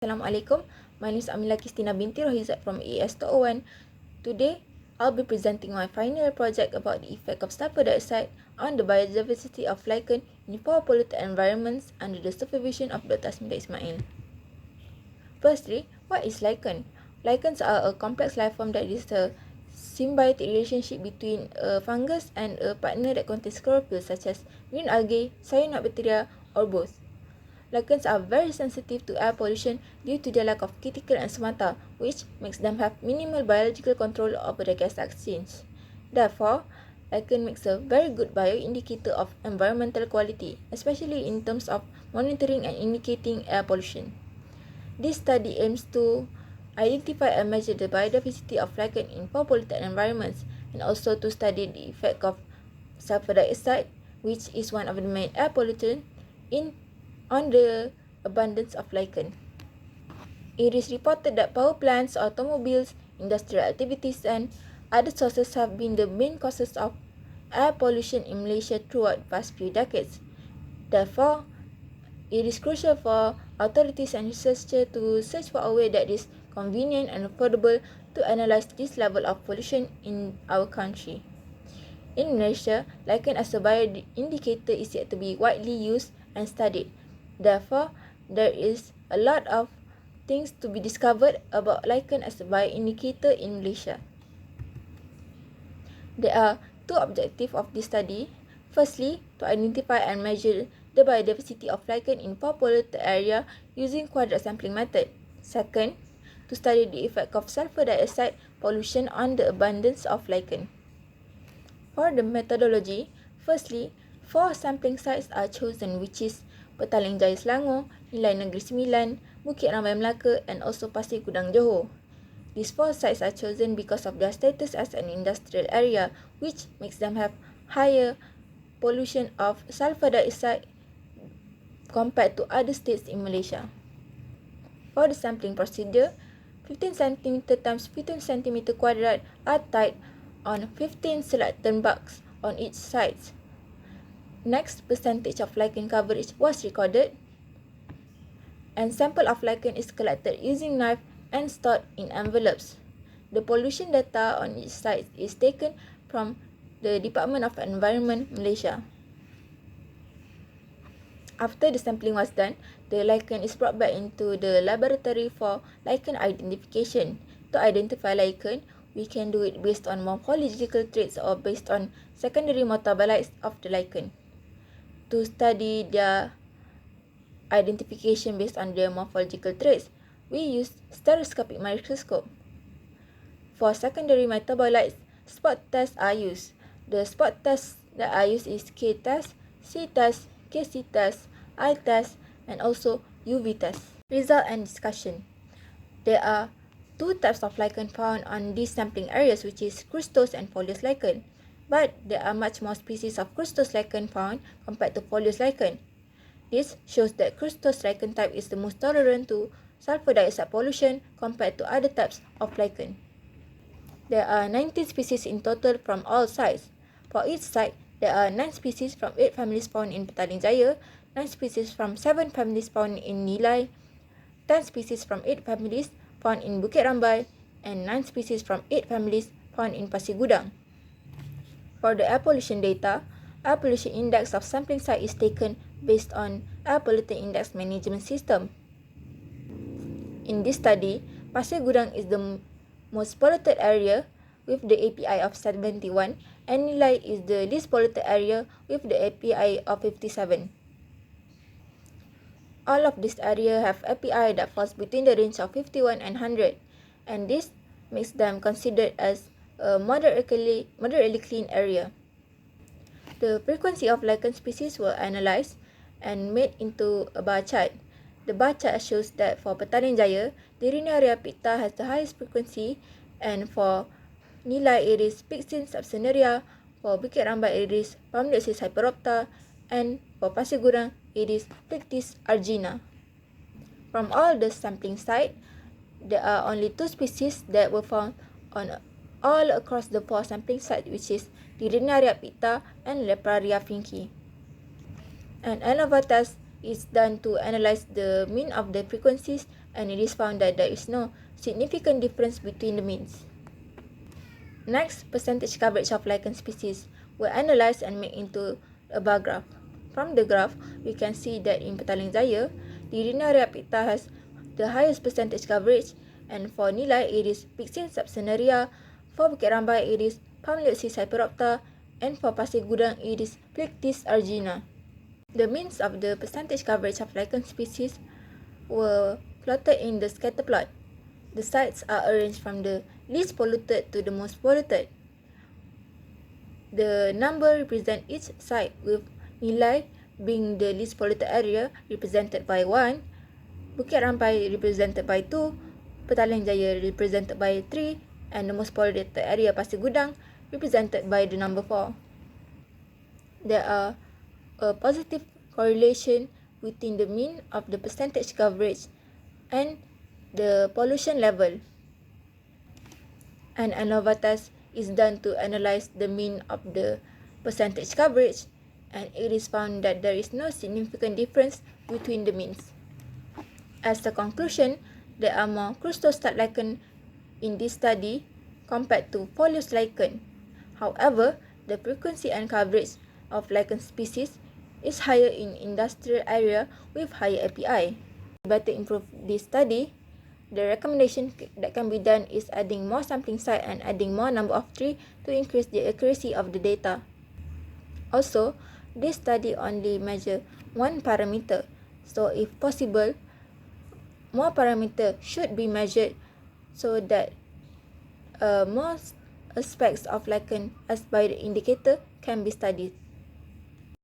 Assalamualaikum. My name is Amila Kristina binti Rohizat from AS201. Today, I'll be presenting my final project about the effect of sulfur dioxide on the biodiversity of lichen in poor polluted environments under the supervision of Dr. Asmida Ismail. Firstly, what is lichen? Lichens are a complex life form that is a symbiotic relationship between a fungus and a partner that contains chlorophyll such as green algae, cyanobacteria, or both. Lichens are very sensitive to air pollution due to their lack of cuticle and stomata, which makes them have minimal biological control over the gas exchange. Therefore, lichen makes a very good bioindicator of environmental quality, especially in terms of monitoring and indicating air pollution. This study aims to identify and measure the biodiversity of lichen in poor polluted environments and also to study the effect of sulfur dioxide, which is one of the main air pollutants, on the abundance of lichen. It is reported that power plants, automobiles, industrial activities, and other sources have been the main causes of air pollution in Malaysia throughout the past few decades. Therefore, it is crucial for authorities and researchers to search for a way that is convenient and affordable to analyze this level of pollution in our country. In Malaysia, lichen as a bioindicator is yet to be widely used and studied. Therefore, there is a lot of things to be discovered about lichen as a bioindicator in Malaysia. There are two objectives of this study. Firstly, to identify and measure the biodiversity of lichen in poor polluted area using quadrat sampling method. Second, to study the effect of sulfur dioxide pollution on the abundance of lichen. For the methodology, firstly, 4 sampling sites are chosen, which is Petaling Jaya Selangor, Nilai Negeri Sembilan, Bukit Rambai Melaka, and also Pasir Gudang Johor. These 4 sites are chosen because of their status as an industrial area, which makes them have higher pollution of sulfur dioxide compared to other states in Malaysia. For the sampling procedure, 15 cm times 15 cm quadrat are tied on 15 selected bugs on each side. Next, percentage of lichen coverage was recorded, and sample of lichen is collected using knife and stored in envelopes. The pollution data on each site is taken from the Department of Environment, Malaysia. After the sampling was done, the lichen is brought back into the laboratory for lichen identification. To identify lichen, we can do it based on morphological traits or based on secondary metabolites of the lichen. To study their identification based on their morphological traits, we use stereoscopic microscope. For secondary metabolites, spot tests are used. The spot tests that are used is K-test, C-test, KC-test, I-test, and also UV test. Result and discussion. There are 2 types of lichen found on these sampling areas, which is crustose and foliose lichen. But there are much more species of crustose lichen found compared to foliose lichen. This shows that crustose lichen type is the most tolerant to sulfur dioxide pollution compared to other types of lichen. There are 19 species in total from all sites. For each site, there are 9 species from 8 families found in Petaling Jaya, 9 species from 7 families found in Nilai, 10 species from 8 families found in Bukit Rambai, and 9 species from 8 families found in Pasir Gudang. For the air pollution data, air pollution index of sampling site is taken based on air pollutant index management system. In this study, Pasir Gudang is the most polluted area with the API of 71, and Nilai is the least polluted area with the API of 57. All of this area have API that falls between the range of 51 and 100, and this makes them considered as a moderately clean area. The frequency of lichen species were analysed and made into a bar chart. The bar chart shows that for Petaling Jaya, the Rhineria picta has the highest frequency, and for Nilai it is Pyxin subcinerea, for Bukit Rambai it is Palmdioxys hyperopta, and for Pasir Gudang it is Plictis argina. From all the sampling sites, there are only 2 species that were found on all across the 4 sampling sites, which is the Rhineria picta and Lepraria finki. An ANOVA test is done to analyze the mean of the frequencies and it is found that there is no significant difference between the means. Next, percentage coverage of lichen species were analysed and made into a bar graph. From the graph, we can see that in Petaling Jaya, the Rinaria picta has the highest percentage coverage, and for Nilai it is Pyxin subcinerea, for Bukit Rambai it is Palmlioxis hyperopta, and for Pasir Gudang it is Plectis argina. The means of the percentage coverage of lichen species were plotted in the scatter plot. The sites are arranged from the least polluted to the most polluted. The number represents each site, with Nilai being the least polluted area represented by 1, Bukit Rambai represented by 2, Petaling Jaya represented by 3, and the most polluted area Pasir Gudang represented by the number 4. There are a positive correlation between the mean of the percentage coverage and the pollution level. An ANOVA test is done to analyze the mean of the percentage coverage, and it is found that there is no significant difference between the means. As a conclusion, there are more crustostat lichen in this study compared to foliose lichen. However, the frequency and coverage of lichen species is higher in industrial area with higher API. To better improve this study, the recommendation that can be done is adding more sampling site and adding more number of trees to increase the accuracy of the data. Also, this study only measure one parameter, so if possible, more parameters should be measured so that more aspects of lichen as bioindicator can be studied.